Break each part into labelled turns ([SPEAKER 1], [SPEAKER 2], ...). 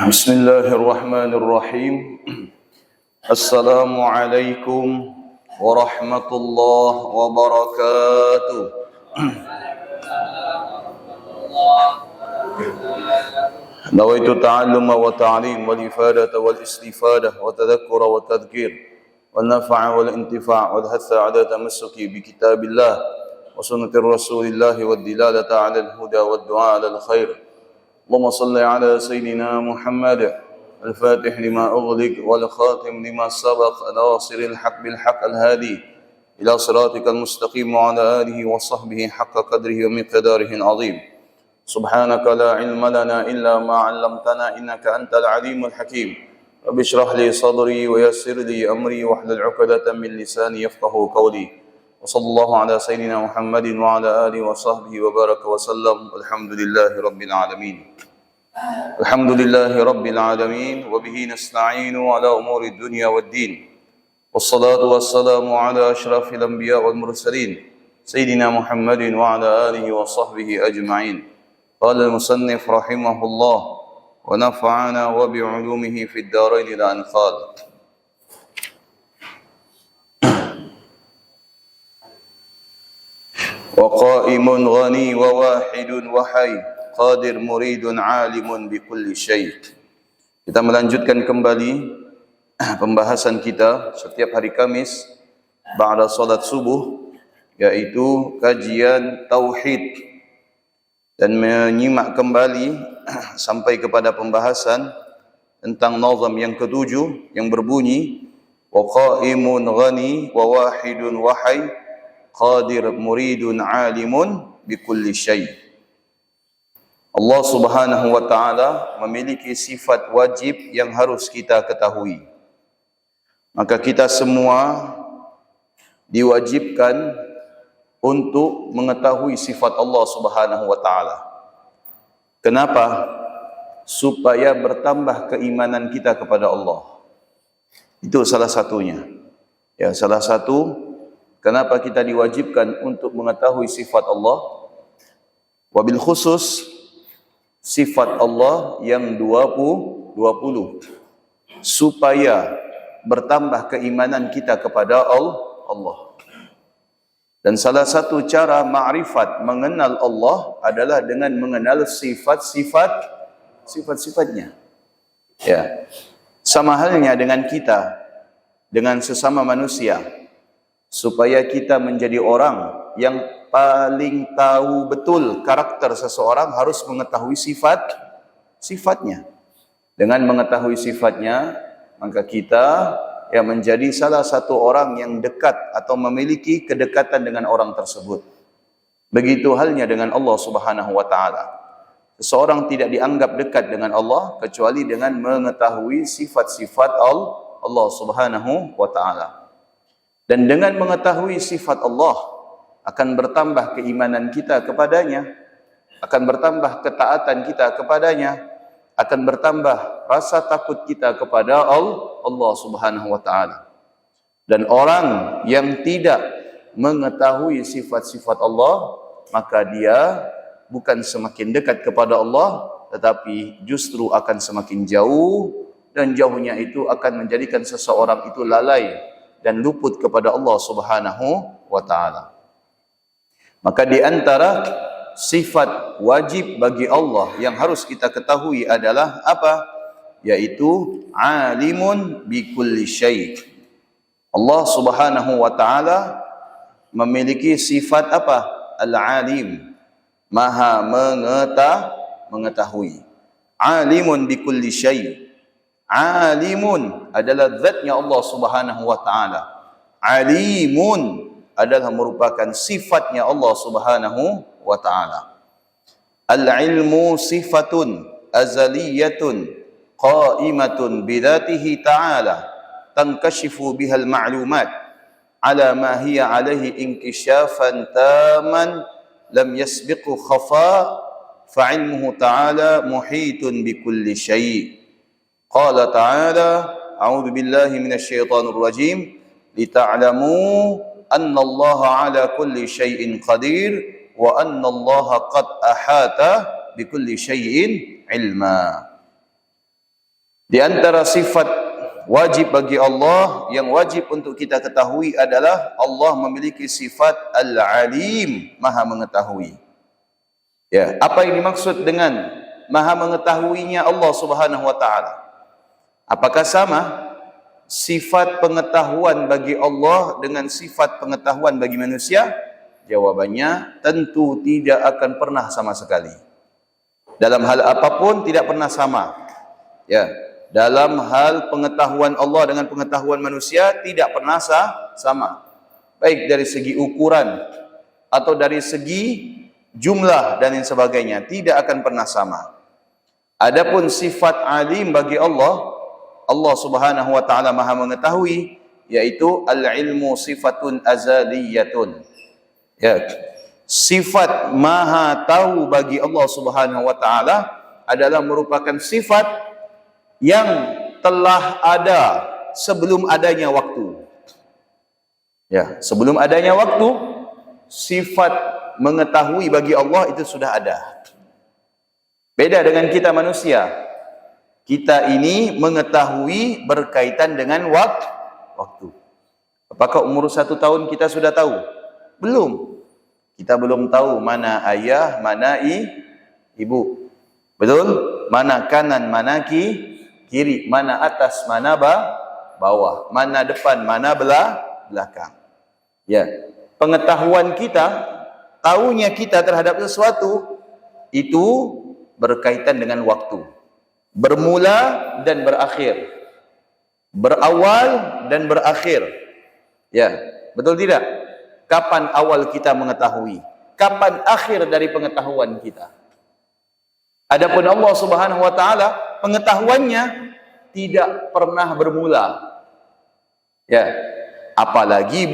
[SPEAKER 1] بسم الله الرحمن الرحيم. السلام عليكم ورحمة الله وبركاته. نويت التعلم والتعليم والإفادة والاستفادة والتذكر والتذكير والنفع والانتفاع والحث على تمسك بكتاب الله وسنة رسول الله والدلالة على الهدى والدعاء على الخير. اللهم صل على سيدنا محمد الفاتح لما أغلق والخاتم لما سبق ناصر الحق بالحق الهادي إلى صراطك المستقيم وعلى آله وصحبه حق قدره ومقداره العظيم. سبحانك لا علم لنا إلا ما علمتنا إنك أنت العليم الحكيم. رب اشرح لي صدري ويسر لي أمري واحلل عقدة من لساني يفقهوا قولي. وصلى الله على سيدنا محمد وعلى آله وصحبه وبارك وسلم. الحمد لله رب العالمين. الحمد لله رب العالمين وبه نستعين على أمور الدنيا والدين. والصلاة والسلام على أشرف الأنبياء والمرسلين سيدنا محمد وعلى آله وصحبه أجمعين. قال المصنف رحمه الله ونفعنا وبعلومه في الدارين إلى أن قال وقائم غني وواحد وحي قادر مريد عالم بكل شيء. Kita melanjutkan kembali pembahasan kita setiap hari Kamis ba'da salat subuh, yaitu kajian tauhid, dan menyimak kembali sampai kepada pembahasan tentang nazam yang ketujuh yang berbunyi wa qaimun ghani wa wahidun wahai qadir muridun alimun bikulli syai'. Allah Subhanahu wa taala memiliki sifat wajib yang harus kita ketahui. Maka kita semua diwajibkan untuk mengetahui sifat Allah Subhanahu wa taala. Kenapa? Supaya bertambah keimanan kita kepada Allah. Itu salah satunya. Ya, salah satu kenapa kita diwajibkan untuk mengetahui sifat Allah. Wabil khusus sifat Allah yang 20 supaya bertambah keimanan kita kepada Allah. Dan salah satu cara ma'rifat mengenal Allah adalah dengan mengenal sifat-sifatnya. Ya. Sama halnya dengan kita, dengan sesama manusia, supaya kita menjadi orang yang paling tahu betul karakter seseorang harus mengetahui sifatnya. Dengan mengetahui sifatnya, maka kita menjadi salah satu orang yang dekat atau memiliki kedekatan dengan orang tersebut. Begitu halnya dengan Allah Subhanahu wa taala. Seseorang tidak dianggap dekat dengan Allah kecuali dengan mengetahui sifat-sifat Allah Subhanahu wa taala. Dan dengan mengetahui sifat Allah akan bertambah keimanan kita kepadanya, akan bertambah ketaatan kita kepadanya, akan bertambah rasa takut kita kepada Allah Subhanahu wa taala. Dan orang yang tidak mengetahui sifat-sifat Allah, maka dia bukan semakin dekat kepada Allah, tetapi justru akan semakin jauh, dan jauhnya itu akan menjadikan seseorang itu lalai dan luput kepada Allah Subhanahu wa taala. Maka di antara sifat wajib bagi Allah yang harus kita ketahui adalah apa? Yaitu alimun bikulli syai'. Allah Subhanahu wa taala memiliki sifat apa? Al-alim, maha mengetahui. Alimun bikulli syai'. Alimun adalah zatnya Allah Subhanahu wa taala. Alimun adalah merupakan sifatnya Allah Subhanahu wa taala. Al-ilmu sifatun azaliyatun qaimatun bidzatihi ta'ala tankashifu biha al-ma'lumat ala ma hiya alayhi inkishafan taman lam yasbiqu khafa fa'ilmuhu ta'ala muhitun bikulli syai'. Qala ta'ala a'udzu billahi minasy syaithanir rajim lita'lamu anna Allah ala kulli syai'in qadir wa anna Allah qad ahata bikulli syai'in ilma. Di antara sifat wajib bagi Allah yang wajib untuk kita ketahui adalah Allah memiliki sifat Al-Alim, Maha mengetahui. Ya, apa yang dimaksud dengan Maha mengetahuinya Allah Subhanahu wa taala? Apakah sama sifat pengetahuan bagi Allah dengan sifat pengetahuan bagi manusia? Jawabannya tentu tidak akan pernah sama sekali. Dalam hal apapun tidak pernah sama. Ya, dalam hal pengetahuan Allah dengan pengetahuan manusia tidak pernah sama. Baik dari segi ukuran atau dari segi jumlah dan lain sebagainya, tidak akan pernah sama. Adapun sifat alim bagi Allah, Allah Subhanahu wa taala Maha mengetahui, yaitu al-ilmu sifatun azaliyatun. Ya, sifat Maha tahu bagi Allah Subhanahu wa taala adalah merupakan sifat yang telah ada sebelum adanya waktu. Ya, sebelum adanya waktu, sifat mengetahui bagi Allah itu sudah ada. Beda dengan kita manusia. Kita ini mengetahui berkaitan dengan waktu. Apakah umur 1 tahun kita sudah tahu? Belum. Kita belum tahu mana ayah, mana ibu. Betul? Mana kanan, mana kiri, mana atas, mana bawah, mana depan, mana belakang. Ya, pengetahuan kita, tahunya kita terhadap sesuatu itu berkaitan dengan waktu. Bermula dan berakhir. Berawal dan berakhir. Ya, betul tidak? Kapan awal kita mengetahui? Kapan akhir dari pengetahuan kita? Adapun Allah Subhanahu wa taala, pengetahuannya tidak pernah bermula. Ya, apalagi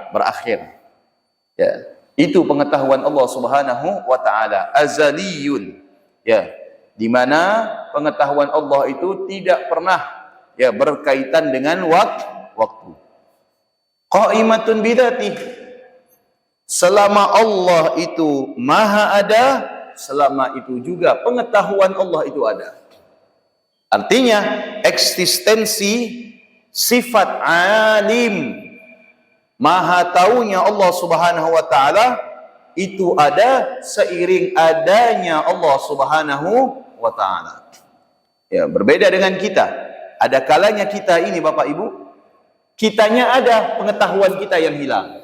[SPEAKER 1] berakhir. Ya, itu pengetahuan Allah Subhanahu wa taala, azaliyun. Ya, di mana pengetahuan Allah itu tidak pernah ya berkaitan dengan waktu. Qaimatun bidzatih. Selama Allah itu maha ada, selama itu juga pengetahuan Allah itu ada. Artinya eksistensi sifat alim, maha taunya Allah Subhanahu wa taala itu ada seiring adanya Allah Subhanahu wa taala. Ya, berbeda dengan kita. Ada kalanya kita ini Bapak Ibu, kitanya ada, pengetahuan kita yang hilang.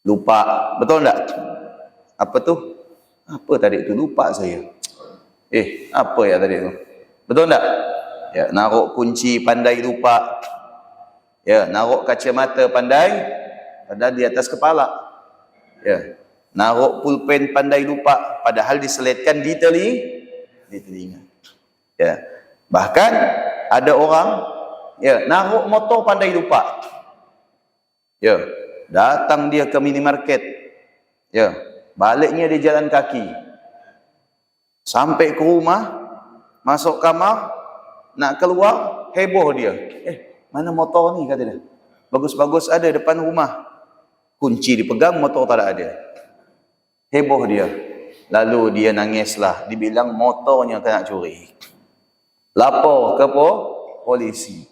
[SPEAKER 1] Lupa, betul enggak? Apa tuh? Apa tadi itu? Lupa saya. Apa ya tadi itu? Betul enggak? Ya, naruh kunci pandai lupa. Ya, naruh kacamata pandai, padahal di atas kepala. Ya, naruh pulpen pandai lupa, padahal diselitkan di telinga. Ya, bahkan ada orang ya naruh motor pandai lupa. Ya, datang dia ke minimarket. Ya, baliknya dia jalan kaki. Sampai ke rumah, masuk kamar, nak keluar, heboh dia. Mana motor ni, kata dia. Bagus-bagus ada depan rumah. Kunci dipegang, motor tak ada. Heboh dia. Lalu dia nangislah. Dibilang motornya kena curi. Lapor ke polisi.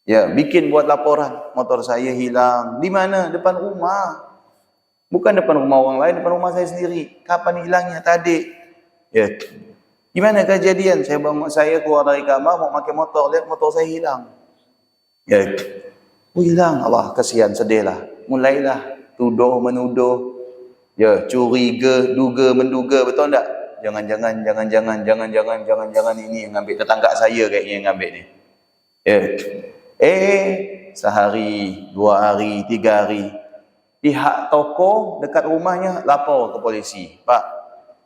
[SPEAKER 1] Ya, bikin buat laporan. Motor saya hilang. Di mana? Depan rumah. Bukan depan rumah orang lain, depan rumah saya sendiri. Kapan hilangnya? Tadi. Ya. Gimana kejadian? Saya bangun, saya keluar dari kamar mau pakai motor, lihat motor saya hilang. Ya. Hilang. Allah, kasihan, sedihlah. Mulailah tuduh menuduh. Ya, curiga, duga menduga, betul tak? Jangan-jangan ini yang ambil tetangga saya kayaknya yang ambil ni. Ya. Sehari, 2 hari, 3 hari, pihak toko dekat rumahnya lapor ke polisi. Pak,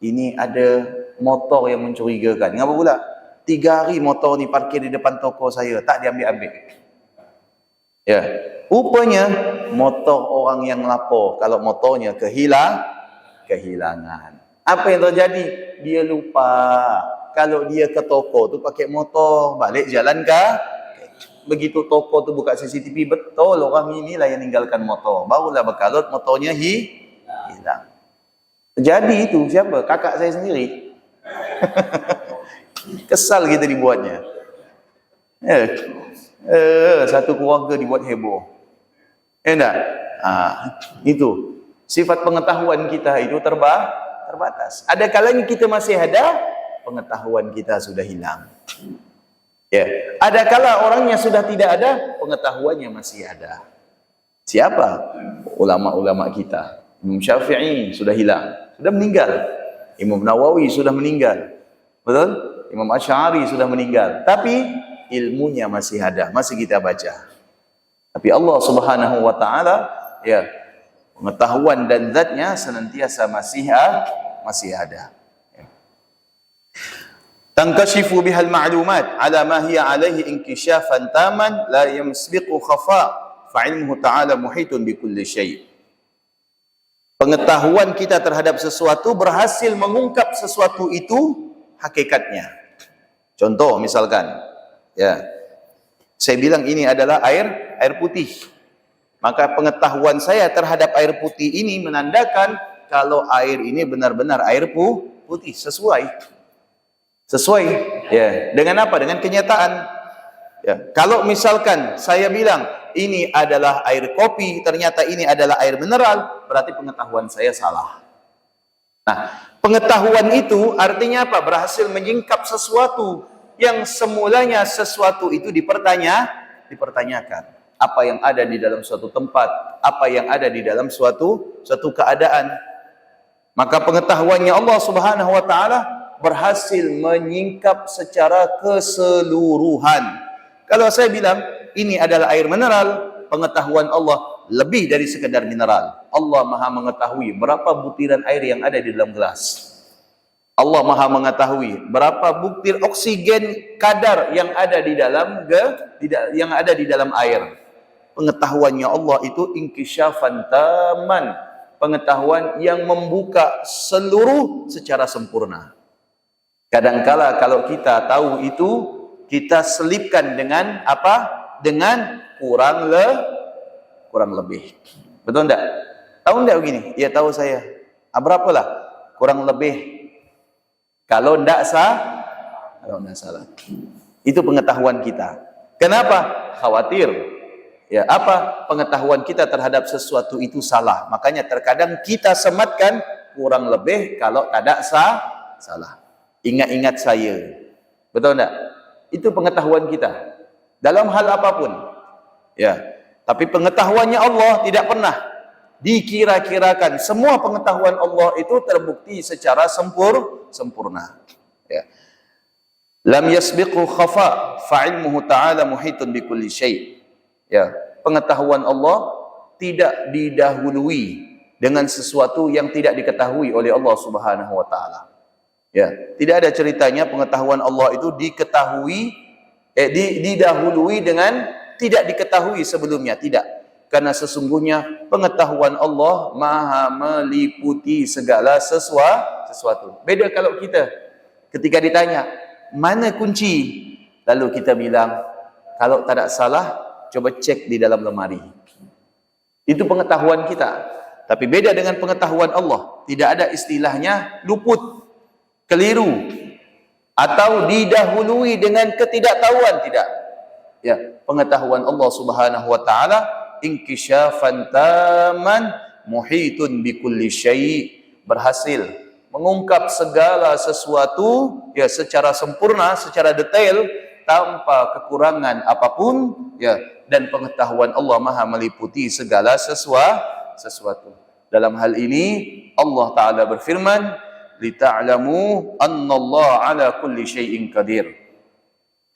[SPEAKER 1] ini ada motor yang mencurigakan. Ngapa pula? 3 hari motor ni parkir di depan toko saya, tak diambil-ambil. Ya, rupanya motor orang yang lapor, kalau motornya kehilangan. Apa yang terjadi? Dia lupa. Kalau dia ke toko tu pakai motor, balik jalan begitu toko tu buka CCTV, betul orang inilah yang tinggalkan motor. Barulah berkalut motornya hilang. Jadi itu siapa? Kakak saya sendiri. Kesal kita dibuatnya. Satu keluarga dibuat heboh. Enggak? Itu sifat pengetahuan kita itu terbatas. Ada kalanya kita masih ada, pengetahuan kita sudah hilang. Ya, ada kala orangnya sudah tidak ada, pengetahuannya masih ada. Siapa? Ulama-ulama kita. Imam Syafi'i sudah hilang, sudah meninggal. Imam Nawawi sudah meninggal. Betul? Imam Asy'ari sudah meninggal. Tapi ilmunya masih ada, masih kita baca. Tapi Allah Subhanahu wa taala, ya, pengetahuan dan zatnya senantiasa masih ada. Tankashifu bihal ma'lumat ala ma hiya alaihi inkishafan taman la yamsbiqu khafa fa ilmuhu ta'ala muhitun bi kulli syai'. Pengetahuan kita terhadap sesuatu berhasil mengungkap sesuatu itu hakikatnya. Contoh misalkan, ya, saya bilang ini adalah air putih. Maka pengetahuan saya terhadap air putih ini menandakan kalau air ini benar-benar air putih, sesuai, ya. Dengan apa? Dengan kenyataan. Ya. Kalau misalkan saya bilang ini adalah air kopi, ternyata ini adalah air mineral, berarti pengetahuan saya salah. Nah, pengetahuan itu artinya apa? Berhasil menyingkap sesuatu yang semulanya sesuatu itu dipertanyakan. Apa yang ada di dalam suatu tempat, apa yang ada di dalam suatu keadaan. Maka pengetahuannya Allah Subhanahu wa taala berhasil menyingkap secara keseluruhan. Kalau saya bilang ini adalah air mineral, pengetahuan Allah lebih dari sekedar mineral. Allah Maha mengetahui berapa butiran air yang ada di dalam gelas. Allah Maha mengetahui berapa butir oksigen kadar yang ada di dalam air. Pengetahuannya Allah itu inkishafan taman, pengetahuan yang membuka seluruh secara sempurna. Kadangkala kalau kita tahu itu, kita selipkan dengan apa? Dengan kurang lebih. Betul enggak? Tahu enggak begini? Ya tahu saya. Berapalah? Kurang lebih. Kalau enggak salah. Itu pengetahuan kita. Kenapa? Khawatir. Ya, apa? Pengetahuan kita terhadap sesuatu itu salah. Makanya terkadang kita sematkan kurang lebih kalau tidak salah. Ingat-ingat saya. Betul enggak? Itu pengetahuan kita dalam hal apapun. Ya. Tapi pengetahuannya Allah tidak pernah dikira-kirakan. Semua pengetahuan Allah itu terbukti secara sempurna. Ya. Lam yasbiqu khafa fa ilmuhu ta'ala muhitun bi kulli syai'. Ya, pengetahuan Allah tidak didahului dengan sesuatu yang tidak diketahui oleh Allah Subhanahu wa taala. Ya, tidak ada ceritanya pengetahuan Allah itu didahului dengan tidak diketahui sebelumnya, tidak. Karena sesungguhnya pengetahuan Allah Maha meliputi segala sesuatu. Beda kalau kita ketika ditanya, "Mana kunci?" Lalu kita bilang, "Kalau tak ada salah, coba cek di dalam lemari." Itu pengetahuan kita. Tapi beda dengan pengetahuan Allah. Tidak ada istilahnya luput, keliru, atau didahului dengan ketidaktahuan, tidak. Ya, pengetahuan Allah Subhanahu wa taala inkishafan taman muhitun bi kulli syai', berhasil mengungkap segala sesuatu ya secara sempurna, secara detail tanpa kekurangan apapun, ya, dan pengetahuan Allah Maha meliputi segala sesuatu. Dalam hal ini Allah taala berfirman, lita'lamu annallaha ala kulli syai'in qadir.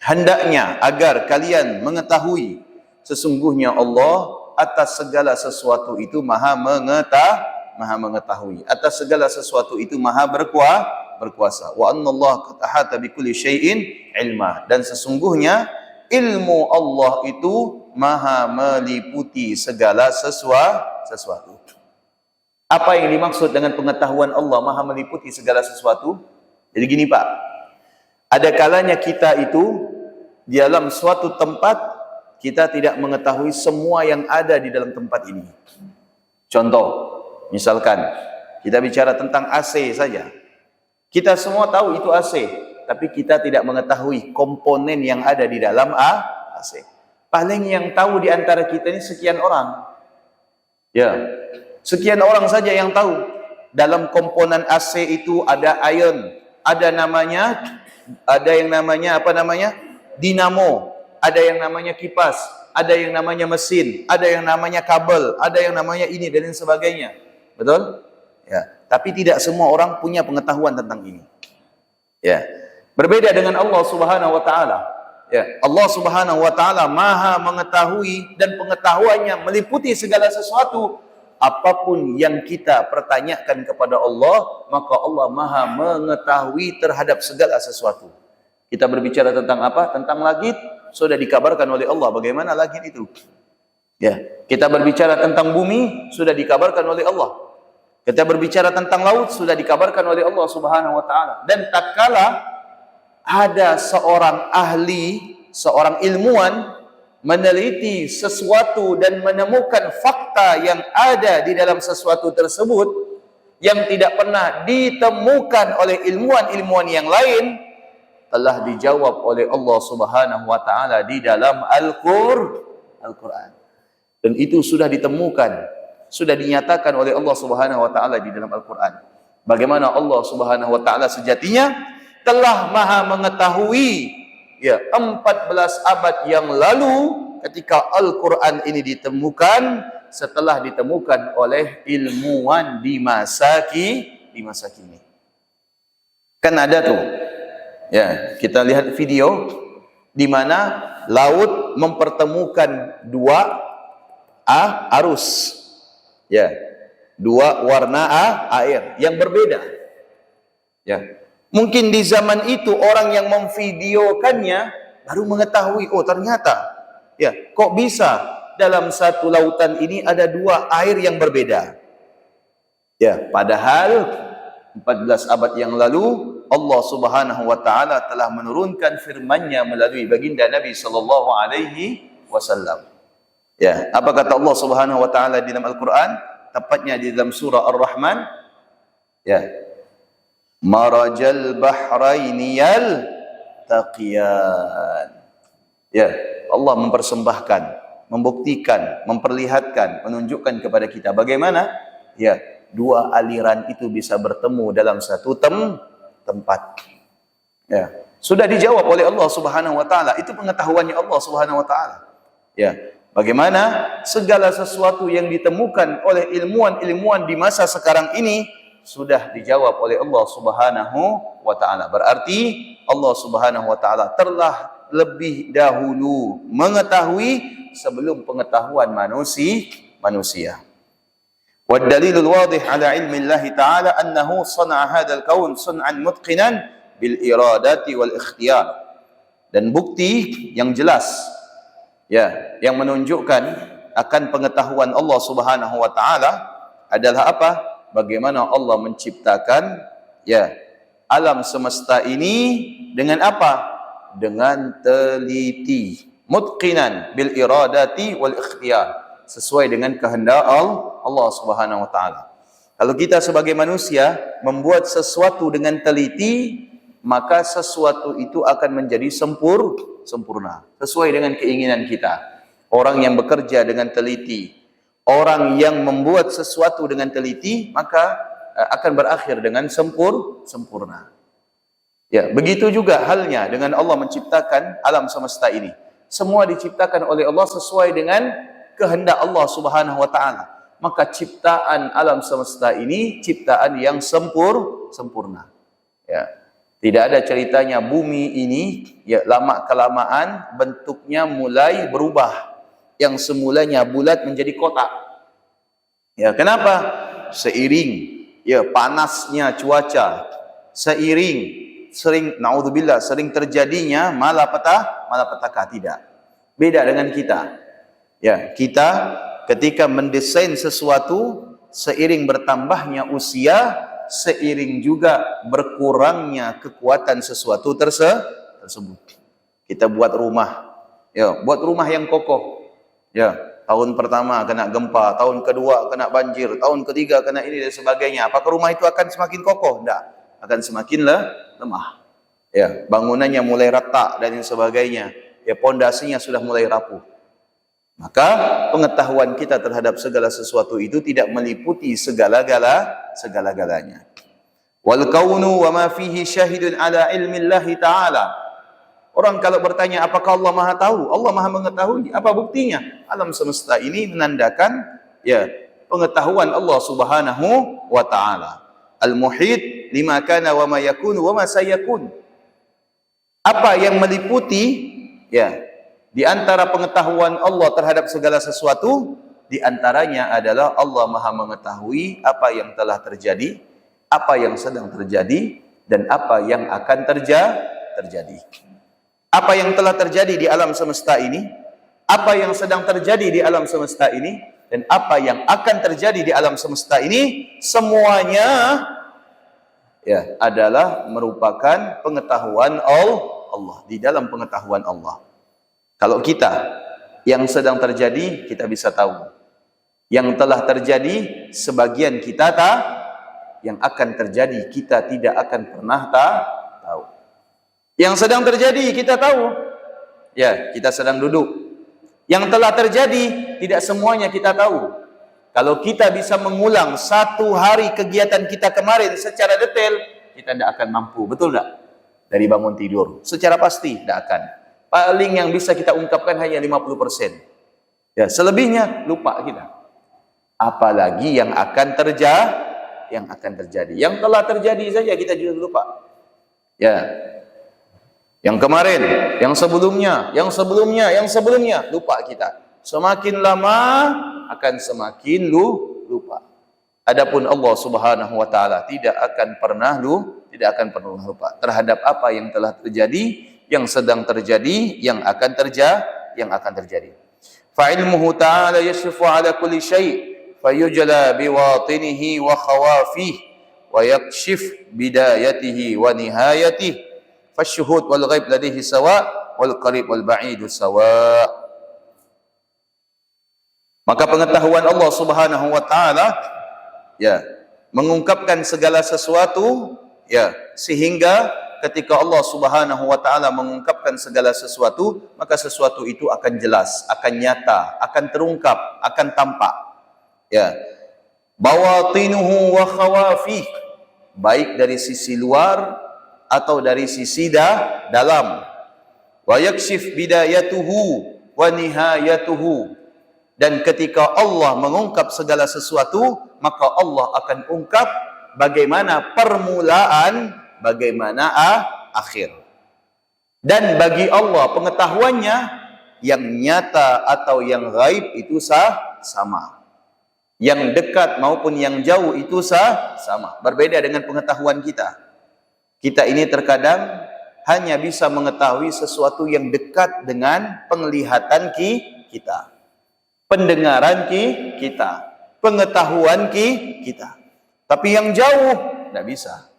[SPEAKER 1] Hendaknya agar kalian mengetahui sesungguhnya Allah atas segala sesuatu itu maha mengetahui. Atas segala sesuatu itu maha berkuasa. Wa annallaha qad ahata bi kulli syai'in ilma. Dan sesungguhnya ilmu Allah itu maha meliputi segala sesuatu. Apa yang dimaksud dengan pengetahuan Allah maha meliputi segala sesuatu? Jadi gini Pak, ada kalanya kita itu di dalam suatu tempat kita tidak mengetahui semua yang ada di dalam tempat ini. Contoh, misalkan kita bicara tentang AC saja. Kita semua tahu itu AC. tapi kita tidak mengetahui komponen yang ada di dalam AC. Paling yang tahu di antara kita ini sekian orang. Ya, sekian orang saja yang tahu. Dalam komponen AC itu ada ion, ada yang namanya apa namanya? Dinamo, ada yang namanya kipas, ada yang namanya mesin, ada yang namanya kabel, ada yang namanya ini dan lain sebagainya. Betul? Ya, tapi tidak semua orang punya pengetahuan tentang ini. Ya. Berbeda dengan Allah Subhanahu wa taala. Ya, Allah Subhanahu wa taala Maha mengetahui dan pengetahuannya meliputi segala sesuatu. Apapun yang kita pertanyakan kepada Allah, maka Allah Maha mengetahui terhadap segala sesuatu. Kita berbicara tentang apa? Tentang langit, sudah dikabarkan oleh Allah bagaimana langit itu. Ya, kita berbicara tentang bumi, sudah dikabarkan oleh Allah. Kita berbicara tentang laut, sudah dikabarkan oleh Allah Subhanahu wa taala. Dan tak kala ada seorang ahli, seorang ilmuwan meneliti sesuatu dan menemukan fakta yang ada di dalam sesuatu tersebut yang tidak pernah ditemukan oleh ilmuwan-ilmuwan yang lain, telah dijawab oleh Allah Subhanahu wa taala di dalam Al-Qur'an. Dan itu sudah ditemukan, sudah dinyatakan oleh Allah Subhanahu wa taala di dalam Al-Qur'an. Bagaimana Allah Subhanahu wa taala sejatinya telah Maha mengetahui, ya, 14 abad yang lalu ketika Al-Quran ini ditemukan, setelah ditemukan oleh ilmuwan di masa kini. Kan ada tuh, ya, kita lihat video di mana laut mempertemukan dua arus, ya, dua warna air yang berbeda, ya. Mungkin di zaman itu orang yang memvideokannya baru mengetahui, oh ternyata, ya, kok bisa dalam satu lautan ini ada dua air yang berbeda. Ya, padahal 14 abad yang lalu Allah Subhanahu wa taala telah menurunkan firman-Nya melalui baginda Nabi sallallahu alaihi wasallam. Ya, apa kata Allah Subhanahu wa taala di dalam Al-Qur'an? Tepatnya di dalam surah Ar-Rahman. Ya. Marajal bahraini yaltaqiyan. Ya, Allah mempersembahkan, membuktikan, memperlihatkan, menunjukkan kepada kita bagaimana, ya, dua aliran itu bisa bertemu dalam satu tempat. Ya, sudah dijawab oleh Allah Subhanahu wa taala. Itu pengetahuannya Allah Subhanahu wa taala. Ya, bagaimana segala sesuatu yang ditemukan oleh ilmuwan-ilmuwan di masa sekarang ini sudah dijawab oleh Allah Subhanahu wa taala. Berarti Allah Subhanahu wa taala telah lebih dahulu mengetahui sebelum pengetahuan manusia. Wa dalilul wadih ala ilmi Allah taala annahu sana'a hadzal kaun sun'an mutqinan bil iradati wal ikhtiyar. Dan bukti yang jelas, ya, yang menunjukkan akan pengetahuan Allah Subhanahu wa taala adalah apa? Bagaimana Allah menciptakan, ya, alam semesta ini dengan apa? Dengan teliti, mutqinan bil iradati wal ikhtiyar, sesuai dengan kehendak Allah Subhanahu wa taala. Kalau kita sebagai manusia membuat sesuatu dengan teliti, maka sesuatu itu akan menjadi sempurna, sesuai dengan keinginan kita. Orang yang bekerja dengan teliti, orang yang membuat sesuatu dengan teliti, maka akan berakhir dengan sempurna. Ya, begitu juga halnya dengan Allah menciptakan alam semesta ini. Semua diciptakan oleh Allah sesuai dengan kehendak Allah Subhanahu wa taala. Maka ciptaan alam semesta ini ciptaan yang sempurna. Ya. Tidak ada ceritanya bumi ini, ya, lama kelamaan bentuknya mulai berubah. Yang semulanya bulat menjadi kotak. Ya, kenapa? Seiring, ya, panasnya cuaca, sering naudzubillah sering terjadinya malapetaka. Tidak. Beda dengan kita. Ya, kita ketika mendesain sesuatu, seiring bertambahnya usia, seiring juga berkurangnya kekuatan sesuatu tersebut. Kita buat rumah, ya, buat rumah yang kokoh. Ya, tahun pertama kena gempa, tahun kedua kena banjir, tahun ketiga kena ini dan sebagainya. Apakah rumah itu akan semakin kokoh? Tidak, akan semakin lemah. Ya, bangunannya mulai retak dan sebagainya. Ya, pondasinya sudah mulai rapuh. Maka pengetahuan kita terhadap segala sesuatu itu tidak meliputi segala-galanya. Wal kaunu wa ma fihi syahidun ala ilmi Allah Ta'ala. Orang kalau bertanya apakah Allah Maha tahu? Allah Maha mengetahui. Apa buktinya? Alam semesta ini menandakan ya pengetahuan Allah Subhanahu wa taala. Al-muhit lima kana wa ma yakunu wa ma sayakun. Apa yang meliputi ya di antara pengetahuan Allah terhadap segala sesuatu, di antaranya adalah Allah Maha mengetahui apa yang telah terjadi, apa yang sedang terjadi, dan apa yang akan terjadi. Apa yang telah terjadi di alam semesta ini, apa yang sedang terjadi di alam semesta ini, dan apa yang akan terjadi di alam semesta ini, semuanya ya adalah merupakan pengetahuan Allah, di dalam pengetahuan Allah. Kalau kita yang sedang terjadi kita bisa tahu, yang telah terjadi sebagian kita tahu, yang akan terjadi kita tidak akan pernah tahu. Yang sedang terjadi kita tahu, ya kita sedang duduk. Yang telah terjadi tidak semuanya kita tahu. Kalau kita bisa mengulang satu hari kegiatan kita kemarin secara detail, kita tidak akan mampu, betul tidak? Dari bangun tidur, secara pasti tidak akan. Paling yang bisa kita ungkapkan hanya 50%. Ya, selebihnya lupa kita. Apalagi yang akan terjadi. Yang telah terjadi saja kita juga lupa. Ya. Yang kemarin, yang sebelumnya lupa kita. Semakin lama akan semakin lupa. Adapun Allah Subhanahu wa taala tidak akan pernah lupa terhadap apa yang telah terjadi, yang sedang terjadi, yang akan terjadi. Fa ilmuhu ta'ala yashfu 'ala kulli syai' fayujla biwatinihi wa khawafih wa yakshif bidayatihi wa nihayatihi fasyuhud wal ghaib ladaihi sawa wal qarib wal ba'idu sawa. Maka pengetahuan Allah Subhanahu wa taala ya mengungkapkan segala sesuatu ya, sehingga ketika Allah Subhanahu wa taala mengungkapkan segala sesuatu, maka sesuatu itu akan jelas, akan nyata, akan terungkap, akan tampak. Ya. Bawatinuhu wa khawafih, baik dari sisi luar atau dari sisi dalam. Wa yakshif bidayatuhu wa nihayatuhu. Dan ketika Allah mengungkap segala sesuatu, maka Allah akan ungkap bagaimana permulaan, bagaimana akhir. Dan bagi Allah pengetahuannya yang nyata atau yang gaib itu sama. Yang dekat maupun yang jauh itu sama. Berbeda dengan pengetahuan kita. Kita ini terkadang hanya bisa mengetahui sesuatu yang dekat dengan penglihatan kita, pendengaran kita, pengetahuan kita. Tapi yang jauh tidak bisa.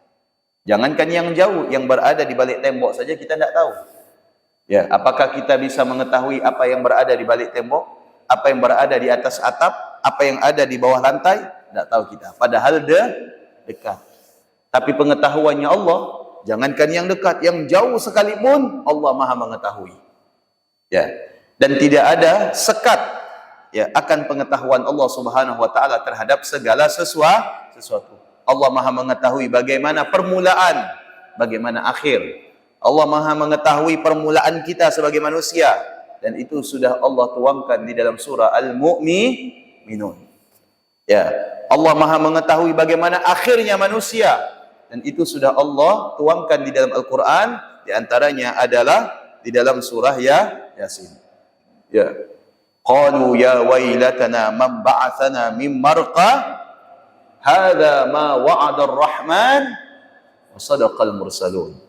[SPEAKER 1] Jangankan yang jauh, yang berada di balik tembok saja kita tidak tahu. Ya, apakah kita bisa mengetahui apa yang berada di balik tembok, apa yang berada di atas atap, apa yang ada di bawah lantai? Tidak tahu kita. Padahal dekat. Tapi pengetahuannya Allah, jangankan yang dekat, yang jauh sekalipun Allah Maha mengetahui. Ya, dan tidak ada sekat ya akan pengetahuan Allah Subhanahu wa taala terhadap segala sesuatu. Allah Maha mengetahui bagaimana permulaan, bagaimana akhir. Allah Maha mengetahui permulaan kita sebagai manusia, dan itu sudah Allah tuangkan di dalam surah Al-Mu'minun. Ya, Allah Maha mengetahui bagaimana akhirnya manusia, dan itu sudah Allah tuangkan di dalam Al-Qur'an, di antaranya adalah di dalam surah Yasin. Ya. Qalu ya wailatana man ba'athana min marqa hadza ma wa'ada ar-rahman wa sadaqal mursalun.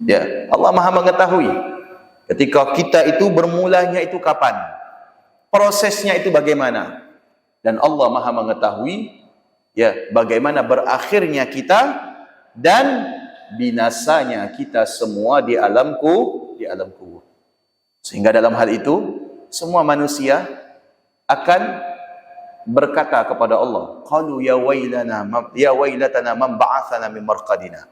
[SPEAKER 1] Ya, Allah Maha mengetahui ketika kita itu bermulanya itu kapan, prosesnya itu bagaimana, dan Allah Maha mengetahui ya bagaimana berakhirnya kita dan binasanya kita semua di alam kubur. Sehingga dalam hal itu semua manusia akan berkata kepada Allah, qalu ya wailatana man ba'athana min marqadina.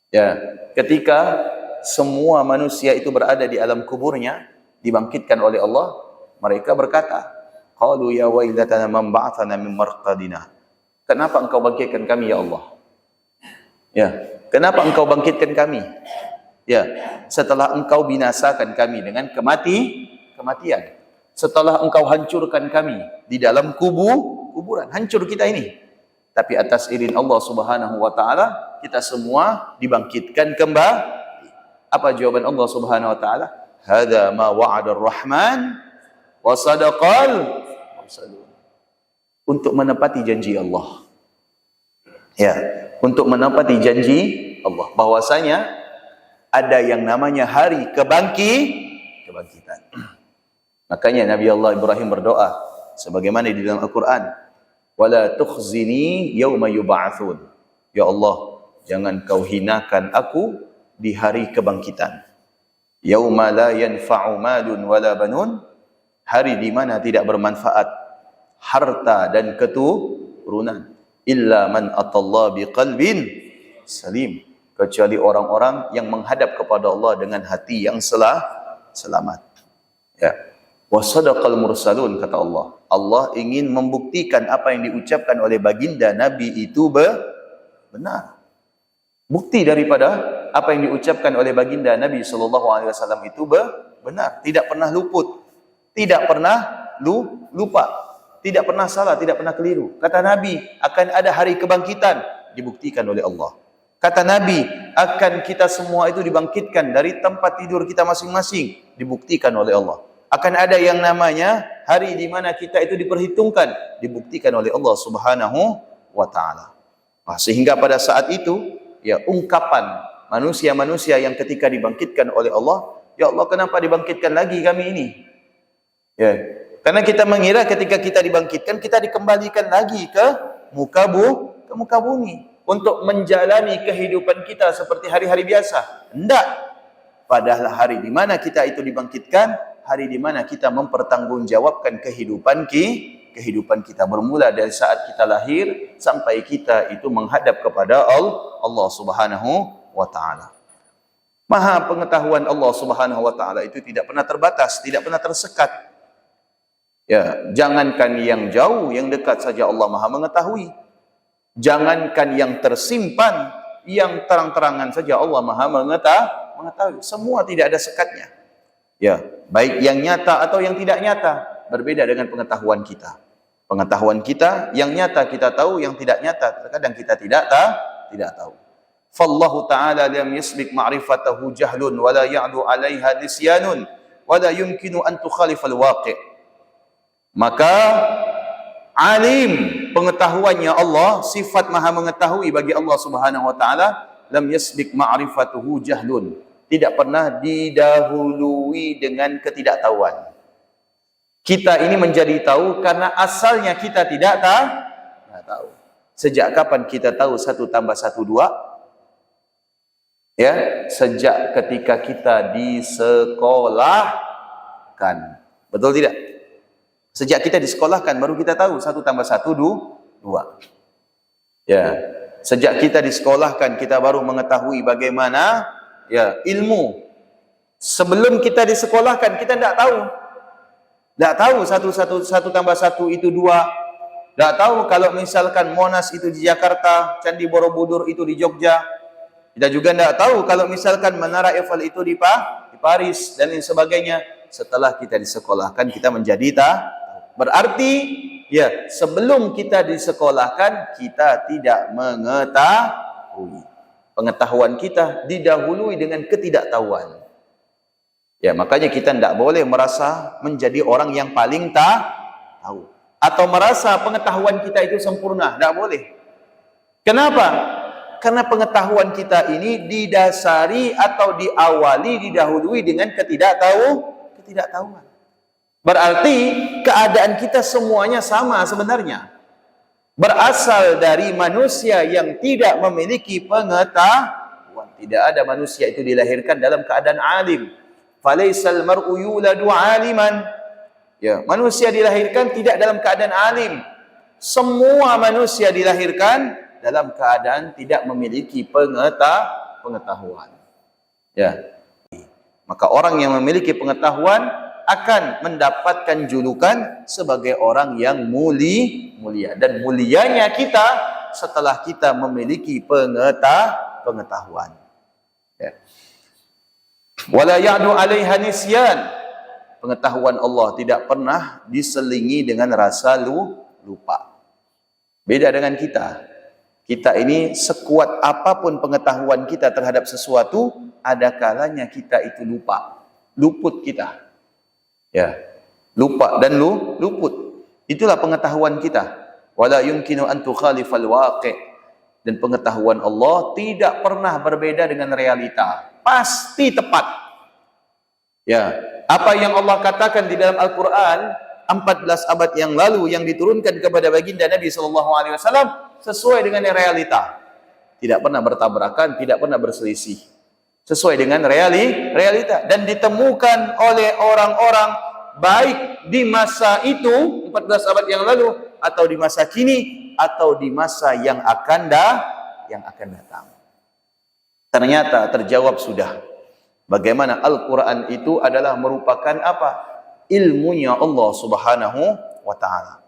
[SPEAKER 1] Ya, ketika semua manusia itu berada di alam kuburnya, dibangkitkan oleh Allah, mereka berkata, qalu ya wailatana man ba'athana min marqadina. Kenapa engkau bangkitkan kami ya Allah? Ya, kenapa engkau bangkitkan kami? Ya, setelah engkau binasakan kami dengan kematian. Setelah engkau hancurkan kami di dalam kuburan, hancur kita ini. Tapi atas izin Allah Subhanahu wa taala, kita semua dibangkitkan kembali. Apa jawaban Allah Subhanahu wa taala? Hadza ma wa'ada ar-Rahman wa sadaqal mursalun. Untuk menepati janji Allah. Ya, untuk menepati janji Allah bahwasanya ada yang namanya hari kebangkitan. Makanya Nabi Allah Ibrahim berdoa sebagaimana di dalam Al-Qur'an, wala tukhzini yauma yub'atsun. Ya Allah, jangan kau hinakan aku di hari kebangkitan. Yauma la yanfa'u malun wala banun, hari di mana tidak bermanfaat harta dan keturunan, illa man atallaha biqalbin salim, kecuali orang-orang yang menghadap kepada Allah dengan hati yang selamat. Ya. Wa sadaqal mursalun, kata Allah. Allah ingin membuktikan apa yang diucapkan oleh baginda Nabi itu benar. Bukti daripada apa yang diucapkan oleh baginda Nabi SAW itu benar. Tidak pernah luput. Tidak pernah lupa. Tidak pernah salah, tidak pernah keliru. Kata Nabi, akan ada hari kebangkitan. Dibuktikan oleh Allah. Kata Nabi, akan kita semua itu dibangkitkan dari tempat tidur kita masing-masing. Dibuktikan oleh Allah. Akan ada yang namanya hari di mana kita itu diperhitungkan, dibuktikan oleh Allah Subhanahu wa taala. Sehingga pada saat itu, ya, ungkapan manusia-manusia yang ketika dibangkitkan oleh Allah, ya Allah, kenapa dibangkitkan lagi kami ini? Ya, karena kita mengira ketika kita dibangkitkan, kita dikembalikan lagi ke muka bumi untuk menjalani kehidupan kita seperti hari-hari biasa. Tidak. Padahal hari di mana kita itu dibangkitkan, hari di mana kita mempertanggungjawabkan kehidupan kita, bermula dari saat kita lahir sampai kita itu menghadap kepada Allah Subhanahu wa taala. Maha pengetahuan Allah Subhanahu wa taala itu tidak pernah terbatas, tidak pernah tersekat. Ya, jangankan yang jauh, yang dekat saja Allah Maha mengetahui. Jangankan yang tersimpan, yang terang-terangan saja Allah Maha mengetahui. Semua tidak ada sekatnya. Ya, baik yang nyata atau yang tidak nyata, berbeda dengan pengetahuan kita. Pengetahuan kita yang nyata kita tahu, yang tidak nyata terkadang kita tidak tahu. Fallahu ta'ala lam yasbiq ma'rifatahu jahlun wa la ya'lu 'alaiha nisyanun wa la yumkinu an tukhalifal waqi'. Maka alim, pengetahuannya Allah, sifat maha mengetahui bagi Allah Subhanahu wa taala, lam yasbiq ma'rifatuhu jahlun, tidak pernah didahului dengan ketidaktahuan. Kita ini menjadi tahu karena asalnya kita tidak tahu. Sejak kapan kita tahu 1 tambah 1 2? Ya, sejak ketika kita disekolahkan. Betul tidak? Sejak kita disekolahkan baru kita tahu 1 tambah 1 2. Ya, sejak kita disekolahkan kita baru mengetahui bagaimana ya ilmu. Sebelum kita disekolahkan kita tidak tahu. Tidak tahu 1 tambah 1 itu 2. Tidak tahu kalau misalkan Monas itu di Jakarta, Candi Borobudur itu di Jogja. Kita juga tidak tahu kalau misalkan Menara Eiffel itu di Paris dan lain sebagainya. Setelah kita disekolahkan kita menjadi tahu. Berarti ya, sebelum kita disekolahkan kita tidak mengetahui. Pengetahuan kita didahului dengan ketidaktahuan. Ya, makanya kita tidak boleh merasa menjadi orang yang paling tahu atau merasa pengetahuan kita itu sempurna. Tidak boleh. Kenapa? Karena pengetahuan kita ini didasari atau diawali, didahului dengan ketidaktahuan. Berarti keadaan kita semuanya sama sebenarnya. Berasal dari manusia yang tidak memiliki pengetahuan. Tidak ada manusia itu dilahirkan dalam keadaan alim. Falaisal mar'u yuladu aliman. Ya, manusia dilahirkan tidak dalam keadaan alim. Semua manusia dilahirkan dalam keadaan tidak memiliki pengetahuan. pengetahuan. Ya. Maka orang yang memiliki pengetahuan akan mendapatkan julukan sebagai orang yang mulia. Dan mulianya kita setelah kita memiliki pengetahuan. Ya. Wala ya'du 'alaiha nisyan. Pengetahuan Allah tidak pernah diselingi dengan rasa lupa. Beda dengan kita. Kita ini sekuat apapun pengetahuan kita terhadap sesuatu, ada kalanya kita itu lupa. Luput kita. Ya. Lupa dan luput. Itulah pengetahuan kita. Wala yumkinu an tukhalifal waqi'. Dan pengetahuan Allah tidak pernah berbeda dengan realita. Pasti tepat. Ya. Apa yang Allah katakan di dalam Al-Quran 14 abad yang lalu yang diturunkan kepada baginda Nabi SAW sesuai dengan realita. Tidak pernah bertabrakan, tidak pernah berselisih. Sesuai dengan realita. Dan ditemukan oleh orang-orang baik di masa itu 14 abad yang lalu, atau di masa kini, atau di masa yang akan datang. Ternyata terjawab sudah. Bagaimana Al-Quran itu adalah merupakan apa? Ilmunya Allah Subhanahu wa ta'ala.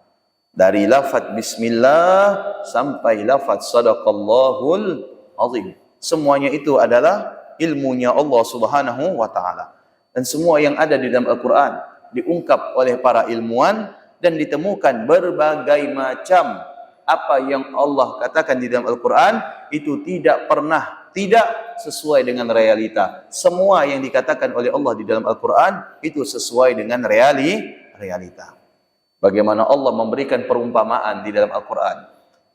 [SPEAKER 1] Dari lafaz bismillah sampai lafaz sadaqallahul azim. Semuanya itu adalah ilmunya Allah Subhanahu wa ta'ala. Dan semua yang ada di dalam Al-Quran diungkap oleh para ilmuwan dan ditemukan berbagai macam apa yang Allah katakan di dalam Al-Quran itu tidak sesuai dengan realita. Semua yang dikatakan oleh Allah di dalam Al-Quran itu sesuai dengan realita. Bagaimana Allah memberikan perumpamaan di dalam Al-Quran.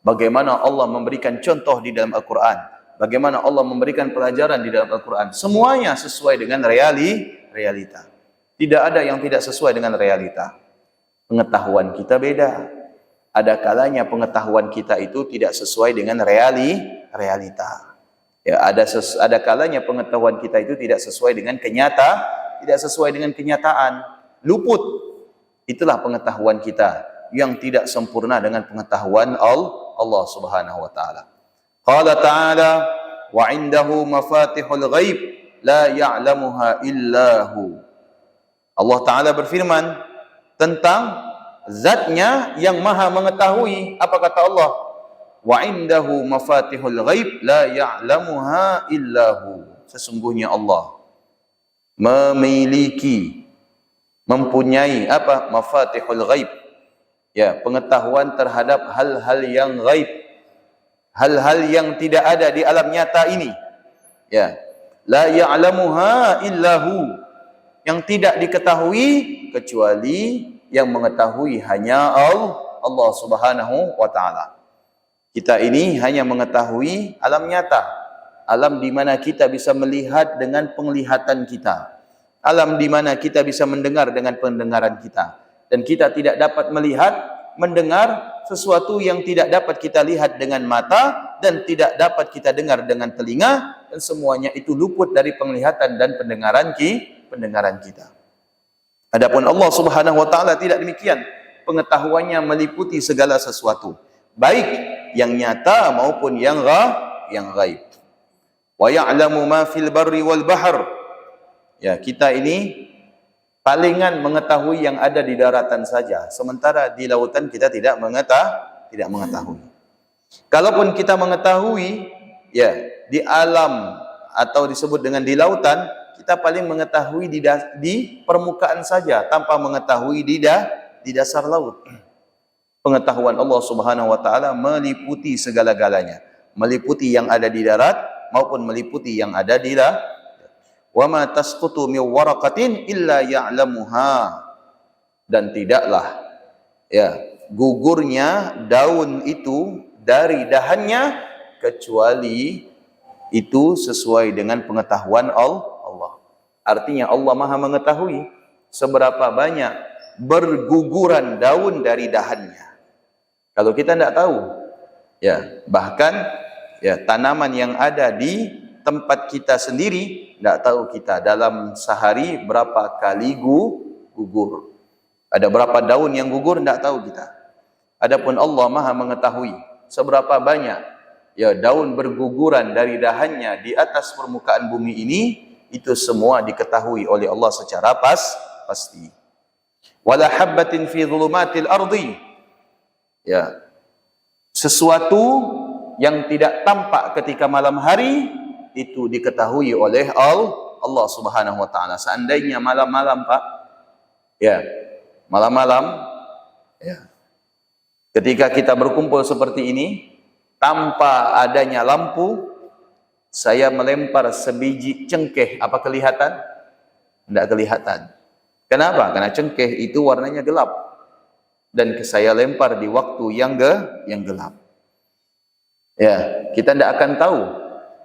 [SPEAKER 1] Bagaimana Allah memberikan contoh di dalam Al-Quran. Bagaimana Allah memberikan pelajaran di dalam Al-Quran. Semuanya sesuai dengan realita. Tidak ada yang tidak sesuai dengan realita. Pengetahuan kita beda. Ada kalanya pengetahuan kita itu tidak sesuai dengan realita. Ya, ada kalanya pengetahuan kita itu tidak sesuai dengan kenyataan. Luput. Itulah pengetahuan kita yang tidak sempurna dengan pengetahuan Allah Subhanahu wa taala. Qala ta'ala wa 'indahu mafatihul ghaib la ya'lamuha illahu. Allah taala berfirman tentang zatnya yang maha mengetahui. Apa kata Allah? Wa 'indahu mafatihul ghaib la ya'lamuha illahu. Sesungguhnya Allah mempunyai apa? Mafatihul ghaib. Ya, pengetahuan terhadap hal-hal yang ghaib. Hal-hal yang tidak ada di alam nyata ini. Ya. La ya'lamuha illahu. Yang tidak diketahui kecuali yang mengetahui hanya Allah Subhanahu wa taala. Kita ini hanya mengetahui alam nyata. Alam di mana kita bisa melihat dengan penglihatan kita. Alam di mana kita bisa mendengar dengan pendengaran kita. Dan kita tidak dapat melihat, mendengar sesuatu yang tidak dapat kita lihat dengan mata dan tidak dapat kita dengar dengan telinga, dan semuanya itu luput dari penglihatan dan pendengaran kita. Adapun Allah Subhanahu wa taala tidak demikian. Pengetahuannya meliputi segala sesuatu, baik yang nyata maupun yang ghaib. Wa ya'lamu ma fil barri wal bahr. Ya, kita ini palingan mengetahui yang ada di daratan saja, sementara di lautan kita tidak mengetahui. Kalaupun kita mengetahui, ya, di alam atau disebut dengan di lautan, kita paling mengetahui di permukaan saja, tanpa mengetahui di dasar laut. Pengetahuan Allah Subhanahu wa taala meliputi segala-galanya, meliputi yang ada di darat maupun meliputi yang ada di laut. Wa ma tasqutu min waraqatin illa ya'lamuha. Dan tidaklah ya gugurnya daun itu dari dahannya kecuali itu sesuai dengan pengetahuan Allah. Artinya Allah Maha mengetahui seberapa banyak berguguran daun dari dahannya. Kalau kita tidak tahu, ya, bahkan ya tanaman yang ada di tempat kita sendiri, tidak tahu kita dalam sehari berapa kali gugur. Ada berapa daun yang gugur, tidak tahu kita. Adapun Allah Maha mengetahui seberapa banyak ya daun berguguran dari dahannya di atas permukaan bumi ini, itu semua diketahui oleh Allah secara pasti. Wala habbatin fi dhulumatil ardi, ya, sesuatu yang tidak tampak ketika malam hari itu diketahui oleh Allah Subhanahu wa taala. Seandainya malam-malam, Pak, ya, malam-malam, ya, ketika kita berkumpul seperti ini tanpa adanya lampu, saya melempar sebiji cengkeh, apa kelihatan? Tidak kelihatan. Kenapa? Karena cengkeh itu warnanya gelap, dan saya lempar di waktu yang gelap. Ya, kita tidak akan tahu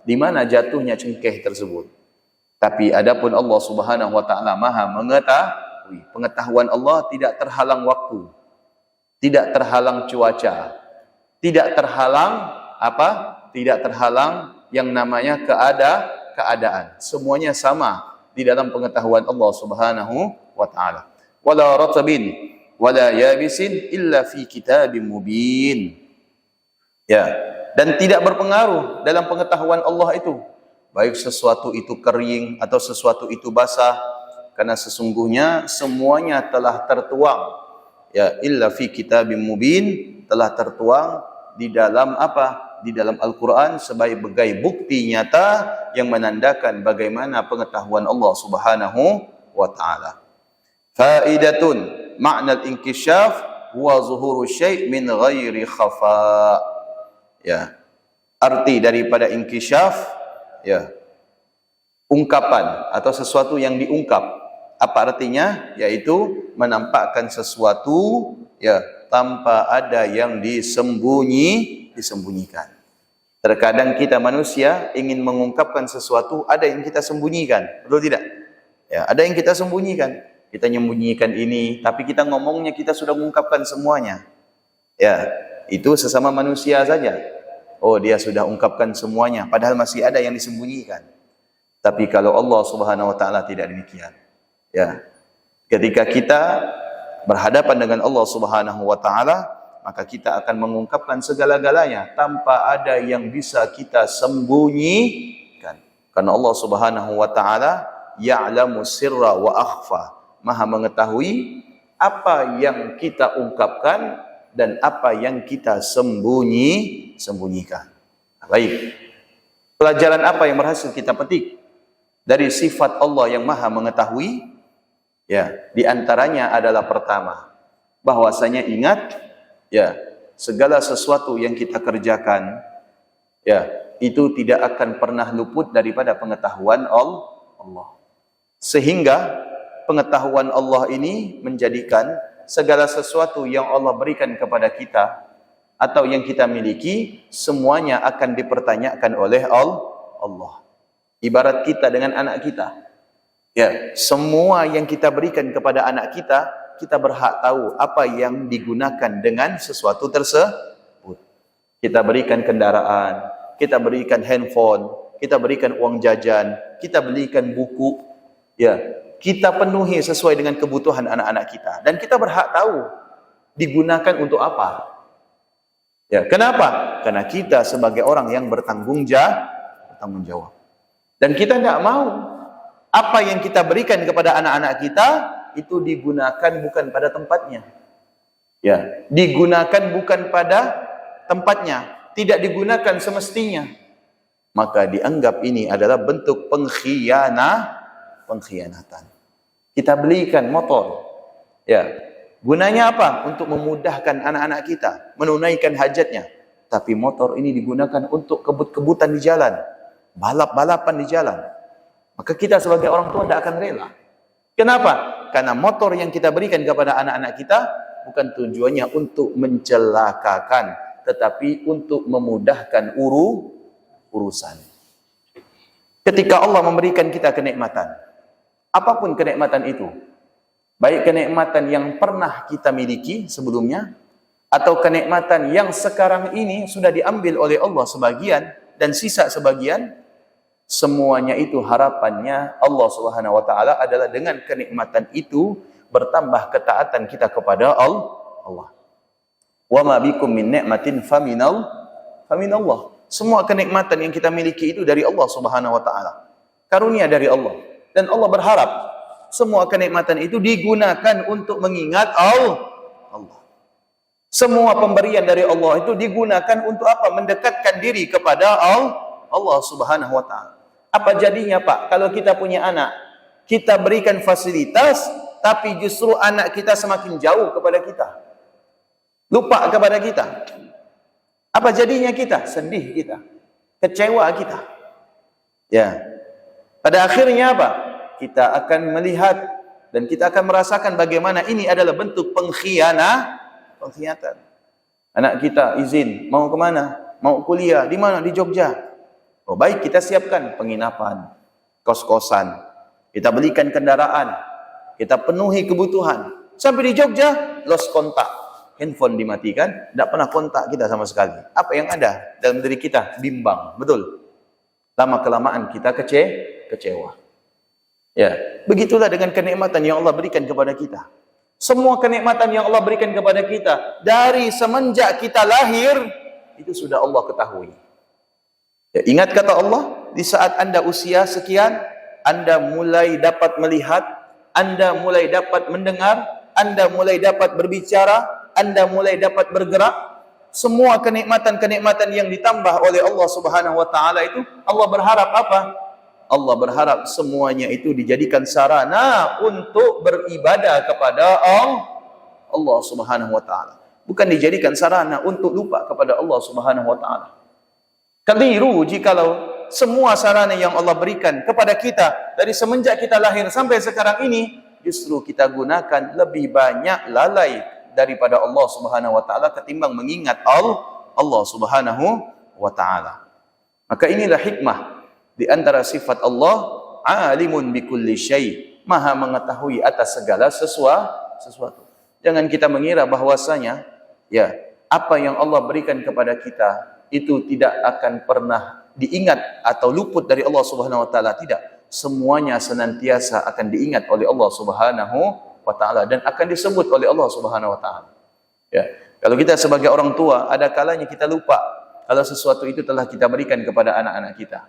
[SPEAKER 1] di mana jatuhnya cengkeh tersebut. Tapi adapun Allah Subhanahu wa taala Maha mengetahui. Pengetahuan Allah tidak terhalang waktu, tidak terhalang cuaca, tidak terhalang apa? Tidak terhalang yang namanya keadaan. Semuanya sama di dalam pengetahuan Allah Subhanahu wa taala. Wala ratabin wala yabisin illa fi kitabim mubin. Ya, dan tidak berpengaruh dalam pengetahuan Allah itu, baik sesuatu itu kering atau sesuatu itu basah, karena sesungguhnya semuanya telah tertuang, ya, illa fi kitabim mubin, telah tertuang di dalam apa? Di dalam Al-Quran sebagai bukti nyata yang menandakan bagaimana pengetahuan Allah Subhanahu wa ta'ala. Faidatun ma'na al-inkishaf huwa zuhuru syai' min ghairi khafa. Ya, arti daripada inkishaf, ya, ungkapan atau sesuatu yang diungkap. Apa artinya? Yaitu menampakkan sesuatu, ya, tanpa ada yang disembunyikan. Terkadang kita manusia ingin mengungkapkan sesuatu, ada yang kita sembunyikan, betul tidak? Ya, ada yang kita sembunyikan. Kita menyembunyikan ini, tapi kita ngomongnya kita sudah mengungkapkan semuanya. Ya, itu sesama manusia saja. Oh, dia sudah ungkapkan semuanya, padahal masih ada yang disembunyikan. Tapi kalau Allah Subhanahu wa taala tidak demikian. Ya. Ketika kita berhadapan dengan Allah Subhanahu wa taala, maka kita akan mengungkapkan segala-galanya tanpa ada yang bisa kita sembunyikan. Karena Allah Subhanahu wa taala ya'lamu sirra wa akhfa, Maha mengetahui apa yang kita ungkapkan dan apa yang kita sembunyikan. Baik. Pelajaran apa yang berhasil kita petik dari sifat Allah yang Maha mengetahui? Ya, di antaranya adalah pertama, bahwasanya ingat, ya, segala sesuatu yang kita kerjakan, ya, itu tidak akan pernah luput daripada pengetahuan Allah. Sehingga pengetahuan Allah ini menjadikan segala sesuatu yang Allah berikan kepada kita atau yang kita miliki, semuanya akan dipertanyakan oleh Allah. Ibarat kita dengan anak kita. Ya, semua yang kita berikan kepada anak kita, kita berhak tahu apa yang digunakan dengan sesuatu tersebut. Kita berikan kendaraan, kita berikan handphone, kita berikan uang jajan, kita berikan buku, ya, kita penuhi sesuai dengan kebutuhan anak-anak kita, dan kita berhak tahu digunakan untuk apa. Ya, kenapa? Karena kita sebagai orang yang bertanggung jawab. Dan kita tidak mau apa yang kita berikan kepada anak-anak kita itu digunakan bukan pada tempatnya. Ya, digunakan bukan pada tempatnya, tidak digunakan semestinya. Maka dianggap ini adalah bentuk pengkhianatan. Kita belikan motor, ya, gunanya apa? Untuk memudahkan anak-anak kita menunaikan hajatnya. Tapi motor ini digunakan untuk kebut-kebutan di jalan, balap-balapan di jalan. Maka kita sebagai orang tua tidak akan rela. Kenapa? Karena motor yang kita berikan kepada anak-anak kita bukan tujuannya untuk mencelakakan, tetapi untuk memudahkan urusan. Ketika Allah memberikan kita kenikmatan, apapun kenikmatan itu, baik kenikmatan yang pernah kita miliki sebelumnya, atau kenikmatan yang sekarang ini sudah diambil oleh Allah sebagian dan sisa sebagian, semuanya itu harapannya Allah Subhanahu wa taala adalah dengan kenikmatan itu bertambah ketaatan kita kepada Allah. Wa ma bikum min ni'matin faminallah. Semua kenikmatan yang kita miliki itu dari Allah Subhanahu wa taala. Karunia dari Allah. Dan Allah berharap semua kenikmatan itu digunakan untuk mengingat Allah. Semua pemberian dari Allah itu digunakan untuk apa? Mendekatkan diri kepada Allah Subhanahu wa taala. Apa jadinya, Pak, kalau kita punya anak, kita berikan fasilitas, tapi justru anak kita semakin jauh kepada kita, lupa kepada kita? Apa jadinya kita? Sedih kita, kecewa kita. Ya. Pada akhirnya apa? Kita akan melihat dan kita akan merasakan bagaimana ini adalah bentuk pengkhianatan. Anak kita izin, mau kemana? Mau kuliah, di mana? Di Jogja. Oh baik, kita siapkan penginapan, kos-kosan, kita belikan kendaraan, kita penuhi kebutuhan. Sampai di Jogja, lost kontak, handphone dimatikan, tidak pernah kontak kita sama sekali. Apa yang ada dalam diri kita? Bimbang, betul. Lama-kelamaan kita kecewa. Ya, begitulah dengan kenikmatan yang Allah berikan kepada kita. Semua kenikmatan yang Allah berikan kepada kita dari semenjak kita lahir itu sudah Allah ketahui. Ya, ingat kata Allah, di saat Anda usia sekian, Anda mulai dapat melihat, Anda mulai dapat mendengar, Anda mulai dapat berbicara, Anda mulai dapat bergerak. Semua kenikmatan-kenikmatan yang ditambah oleh Allah Subhanahu wa taala itu, Allah berharap apa? Allah berharap semuanya itu dijadikan sarana untuk beribadah kepada Allah Subhanahu wa taala. Bukan dijadikan sarana untuk lupa kepada Allah Subhanahu wa taala. Keliru jikalau semua sarana yang Allah berikan kepada kita dari semenjak kita lahir sampai sekarang ini justru kita gunakan lebih banyak lalai daripada Allah Subhanahu wa taala ketimbang mengingat Allah Subhanahu wa taala. Maka inilah hikmah di antara sifat Allah, alimun bikulli syai, maha mengetahui atas segala sesuatu. Jangan kita mengira bahwasanya ya apa yang Allah berikan kepada kita itu tidak akan pernah diingat atau luput dari Allah Subhanahu wa taala. Tidak. Semuanya senantiasa akan diingat oleh Allah Subhanahu wa taala dan akan disebut oleh Allah Subhanahu wa taala. Ya. Kalau kita sebagai orang tua, ada kalanya kita lupa kalau sesuatu itu telah kita berikan kepada anak-anak kita.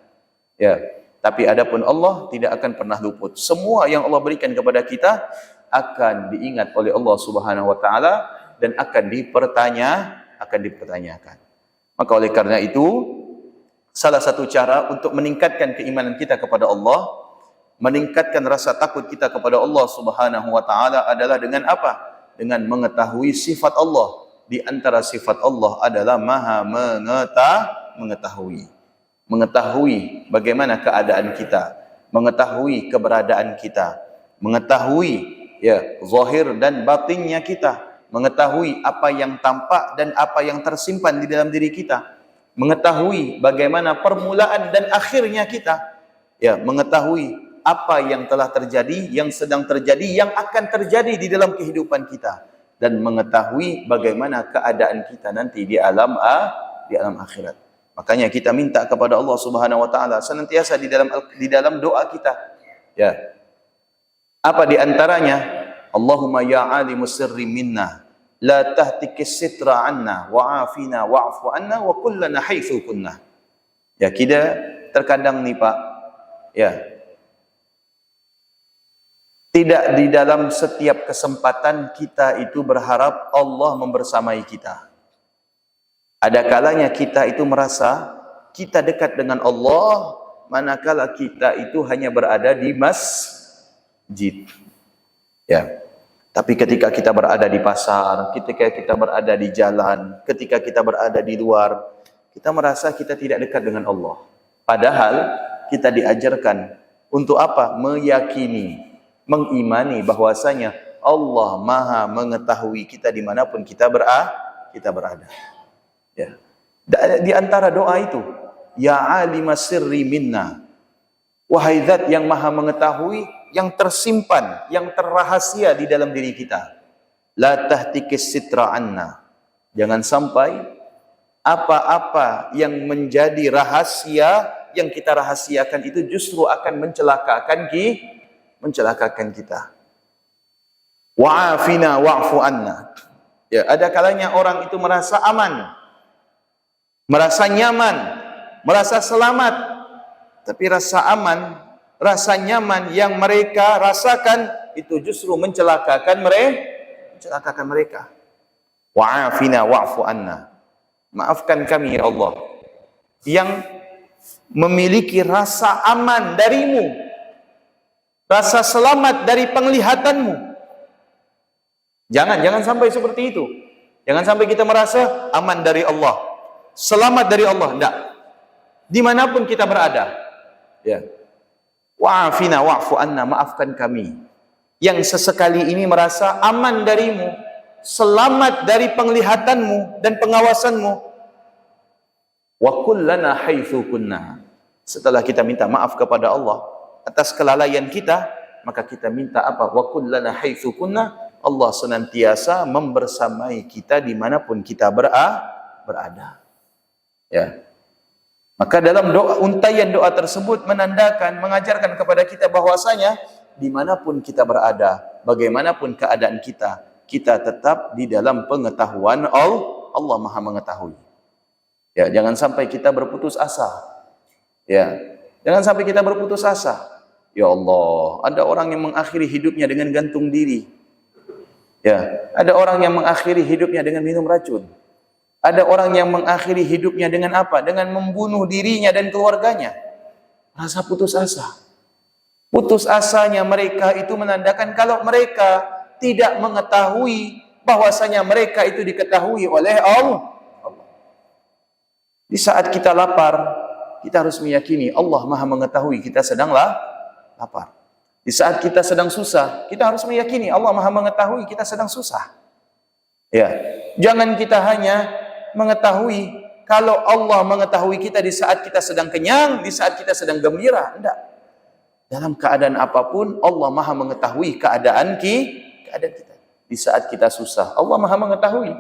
[SPEAKER 1] Ya. Tapi adapun Allah tidak akan pernah luput. Semua yang Allah berikan kepada kita akan diingat oleh Allah Subhanahu wa taala dan akan dipertanyakan. Maka oleh karena itu, salah satu cara untuk meningkatkan keimanan kita kepada Allah, meningkatkan rasa takut kita kepada Allah Subhanahu wa taala adalah dengan apa? Dengan mengetahui sifat Allah. Di antara sifat Allah adalah Maha mengetahui. Mengetahui bagaimana keadaan kita, mengetahui keberadaan kita, mengetahui ya zahir dan batinnya kita, mengetahui apa yang tampak dan apa yang tersimpan di dalam diri kita, mengetahui bagaimana permulaan dan akhirnya kita, ya, mengetahui apa yang telah terjadi, yang sedang terjadi, yang akan terjadi di dalam kehidupan kita, dan mengetahui bagaimana keadaan kita nanti di alam akhirat. Makanya kita minta kepada Allah Subhanahu wa taala senantiasa di dalam doa kita. Ya. Apa di antaranya? Allahumma ya alimus sirri minna la tahtikis sitra anna wa'afina wa'fu anna wa kullana haitsu kunna. Ya, kita terkadang nih Pak, ya, tidak di dalam setiap kesempatan kita itu berharap Allah membersamai kita. Ada kalanya kita itu merasa kita dekat dengan Allah, manakala kita itu hanya berada di masjid. Ya. Tapi ketika kita berada di pasar, ketika kita berada di jalan, ketika kita berada di luar, kita merasa kita tidak dekat dengan Allah. Padahal kita diajarkan untuk apa? Meyakini, mengimani bahwasanya Allah Maha mengetahui kita dimanapun kita berada. Ya. Di antara doa itu, ya alimas sirri minna, wahai zat yang Maha mengetahui yang tersimpan, yang terrahasia di dalam diri kita. La tahtikis sitra anna. Jangan sampai apa-apa yang menjadi rahasia yang kita rahasiakan itu justru akan mencelakakan kita. Wa'afina wa'fu anna. Ya, ada kalanya orang itu merasa aman, merasa nyaman merasa selamat, tapi rasa aman, rasa nyaman yang mereka rasakan itu justru mencelakakan mereka. Wa'afina wa'fu anna. Maafkan kami ya Allah yang memiliki rasa aman darimu, rasa selamat dari penglihatanmu. Jangan sampai seperti itu. Jangan sampai kita merasa aman dari Allah, selamat dari Allah. Tidak. Dimanapun kita berada, ya. Wa'afina wa'fu anna, maafkan kami yang sesekali ini merasa aman darimu, selamat dari penglihatanmu dan pengawasanmu. Wa kullana haitsu kunna. Setelah kita minta maaf kepada Allah atas kelalaian kita, maka kita minta apa? Wa kullana haitsu kunna. Allah senantiasa membersamai kita dimanapun kita berada. Ya. Maka dalam untayan doa tersebut menandakan, mengajarkan kepada kita bahwasanya dimanapun kita berada, bagaimanapun keadaan kita, kita tetap di dalam pengetahuan Allah Maha mengetahui. Ya, jangan sampai kita berputus asa. Ya, jangan sampai kita berputus asa. Ya Allah, ada orang yang mengakhiri hidupnya dengan gantung diri. Ya, ada orang yang mengakhiri hidupnya dengan minum racun. Ada orang yang mengakhiri hidupnya dengan apa? Dengan membunuh dirinya dan keluarganya. Rasa putus asa. Putus asanya mereka itu menandakan kalau mereka tidak mengetahui bahwasanya mereka itu diketahui oleh Allah. Di saat kita lapar, kita harus meyakini Allah Maha mengetahui kita sedang lapar. Di saat kita sedang susah, kita harus meyakini Allah Maha mengetahui kita sedang susah. Ya, jangan kita hanya mengetahui kalau Allah mengetahui kita di saat kita sedang kenyang, di saat kita sedang gembira. Tidak. Dalam keadaan apapun, Allah Maha mengetahui keadaan kita. Di saat kita susah, Allah Maha mengetahui.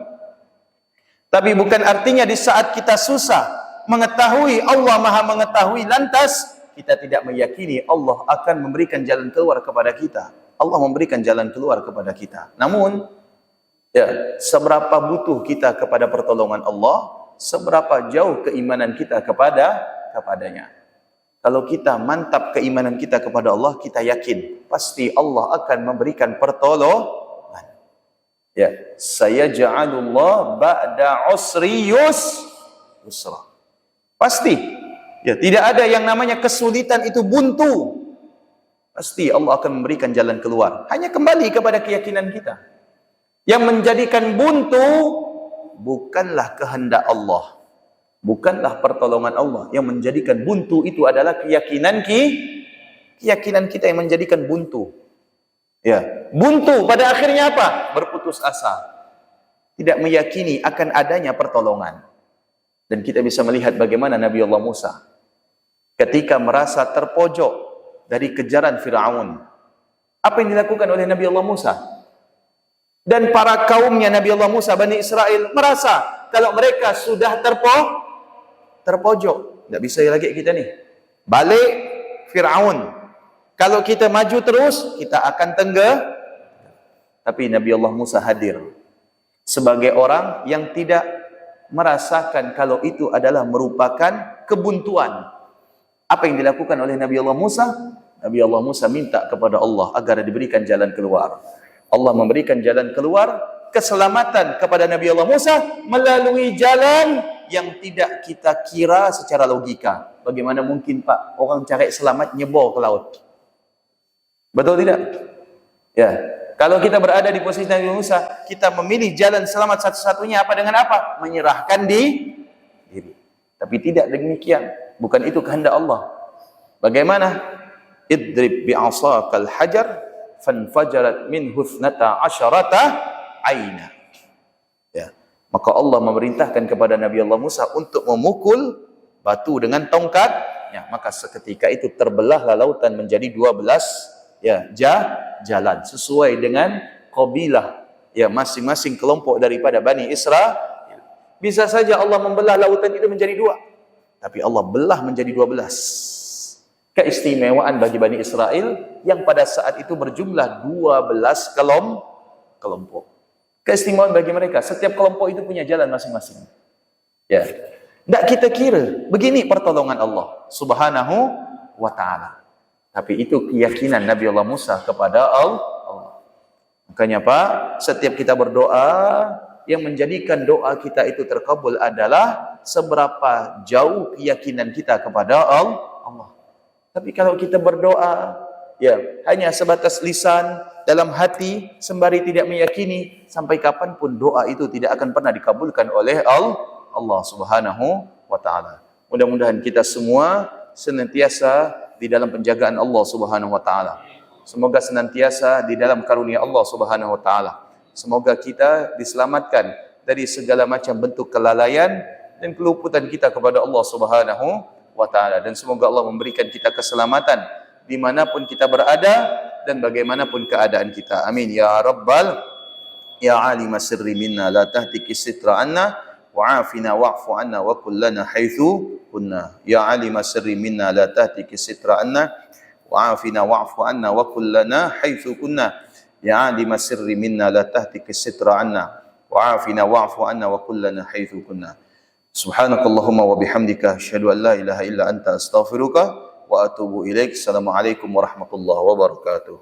[SPEAKER 1] Tapi bukan artinya di saat kita susah, mengetahui Allah Maha mengetahui, lantas kita tidak meyakini Allah akan memberikan jalan keluar kepada kita. Allah memberikan jalan keluar kepada kita. Namun, ya, seberapa butuh kita kepada pertolongan Allah, seberapa jauh keimanan kita kepadanya. Kalau kita mantap keimanan kita kepada Allah, kita yakin pasti Allah akan memberikan pertolongan. Ya, sayaj'alullah ba'da usri yusra. Pasti. Ya, tidak ada yang namanya kesulitan itu buntu. Pasti Allah akan memberikan jalan keluar. Hanya kembali kepada keyakinan kita. Yang menjadikan buntu bukanlah kehendak Allah, bukanlah pertolongan Allah. Yang menjadikan buntu itu adalah keyakinan kita yang menjadikan buntu. Ya, buntu pada akhirnya apa? Berputus asa. Tidak meyakini akan adanya pertolongan. Dan kita bisa melihat bagaimana Nabi Allah Musa ketika merasa terpojok dari kejaran Fir'aun. Apa yang dilakukan oleh Nabi Allah Musa? Dan para kaumnya Nabi Allah Musa, Bani Israel, merasa kalau mereka sudah terpojok. Tidak bisa lagi kita nih. Balik Fir'aun. Kalau kita maju terus, kita akan Tapi Nabi Allah Musa hadir sebagai orang yang tidak merasakan kalau itu adalah merupakan kebuntuan. Apa yang dilakukan oleh Nabi Allah Musa? Nabi Allah Musa minta kepada Allah agar diberikan jalan keluar. Allah memberikan jalan keluar, keselamatan kepada Nabi Allah Musa melalui jalan yang tidak kita kira secara logika. Bagaimana mungkin Pak orang cari selamat nyebor ke laut? Betul tidak? Ya. Kalau kita berada di posisi Nabi Musa, kita memilih jalan selamat satu-satunya apa dengan apa? Menyerahkan diri. Tapi tidak demikian. Bukan itu kehendak Allah. Bagaimana? Idrib bi'asakal hajar fanfajarat minhu 12 aina. Ya. Maka Allah memerintahkan kepada Nabi Allah Musa untuk memukul batu dengan tongkat. Ya, maka seketika itu terbelahlah lautan menjadi 12 jalan sesuai dengan kabilah ya masing-masing kelompok daripada Bani Israel. Bisa saja Allah membelah lautan itu menjadi 2. Tapi Allah belah menjadi 12. Keistimewaan bagi Bani Israel yang pada saat itu berjumlah 12 kelompok. Keistimewaan bagi mereka, setiap kelompok itu punya jalan masing-masing. Ya. Tidak kita kira. Begini pertolongan Allah subhanahu wa ta'ala. Tapi itu keyakinan Nabi Allah Musa kepada Allah. Makanya Pak, setiap kita berdoa, yang menjadikan doa kita itu terkabul adalah seberapa jauh keyakinan kita kepada Allah. Tapi kalau kita berdoa, ya hanya sebatas lisan, dalam hati, sembari tidak meyakini, sampai kapanpun doa itu tidak akan pernah dikabulkan oleh Allah subhanahu wa ta'ala. Mudah-mudahan kita semua senantiasa di dalam penjagaan Allah subhanahu wa ta'ala. Semoga senantiasa di dalam karunia Allah subhanahu wa ta'ala. Semoga kita diselamatkan dari segala macam bentuk kelalaian dan keluputan kita kepada Allah subhanahu wa ta'ala. Dan semoga Allah memberikan kita keselamatan dimanapun kita berada dan bagaimanapun keadaan kita. Amin. Ya Rabbal, ya Alim sirri minna, la tahtiki sitra anna, wa'afina wa'fu anna, wa kullana haithu kunna. Ya Alim sirri minna, la tahtiki sitra anna, wa'afina wa'fu anna, wa kullana haithu kunna. Ya Alim sirri minna, la tahtiki sitra anna, wa'afina wa'fu anna, wa kullana haithu kunna. Subhanakallahumma wa bihamdika, asyhadu an la ilaha illa anta, astaghfiruka wa atubu ilaik. Assalamualaikum warahmatullahi wabarakatuh.